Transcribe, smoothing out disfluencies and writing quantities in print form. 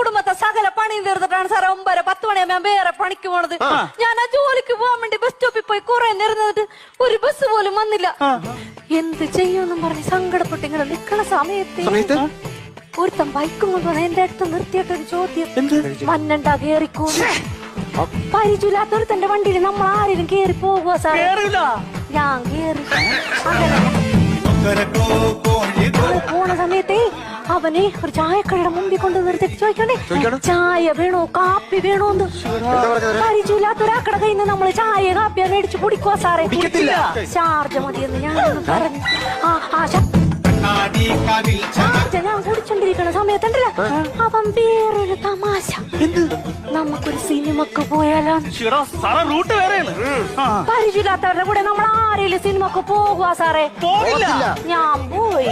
കുടുംബത്തെ സകല പണിയും തീർത്തിട്ടാണ് സാറേ 9-10 മണിയാകുമ്പോ ഞാൻ വേറെ പണിക്ക് പോണത്. ഞാൻ ആ ജോലിക്ക് പോകാൻ വേണ്ടി ബസ് സ്റ്റോപ്പിൽ പോയി കുറെ നേരം ഒരു ബസ് പോലും വന്നില്ല. എന്ത് ചെയ്യുമെന്നും പറഞ്ഞ് സങ്കടപ്പെട്ട് ഇങ്ങനെ നിക്കണ സമയത്ത് ഒരുത്തൻ ബൈക്കും കൊണ്ടുവന്ന് എന്റെ അടുത്ത് നിർത്തിയിട്ടൊരു ചോദ്യം, മഞ്ഞണ്ടാ കേറിക്കോ? പരിചയമില്ലാത്തൊരുത്തന്റെ വണ്ടിയിൽ നമ്മൾ ആരെങ്കിലും കേറി പോകുക സാറേ? ഞാൻ കേറി പോണ സമയത്തേ അവനെ ഒരു ചായക്കടയുടെ മുമ്പിൽ കൊണ്ട് നിർത്തിട്ട് ചോദിക്കണേ, ചായ വേണോ കാപ്പി വേണോന്ന്? പരിചയമില്ലാത്തൊരാക്കട കയ്യിൽ നിന്ന് നമ്മള് ചായ കാപ്പിയാ മേടിച്ച് കുടിക്കുവാ സാറേ? ചാർജ് മതിയെന്ന് ഞാനൊന്ന് പറഞ്ഞു. ഞാൻ കുടിച്ചോണ്ടിരിക്കണ സമയത്തുണ്ടല്ലോ അവൻ വേറൊരു തമാശ, നമുക്കൊരു സിനിമക്ക് പോയാലോ? പരിചയമില്ലാത്തവരുടെ കൂടെ നമ്മൾ ആരെങ്കിലും സിനിമക്ക് പോകുക സാറേ? ഞാൻ പോയി.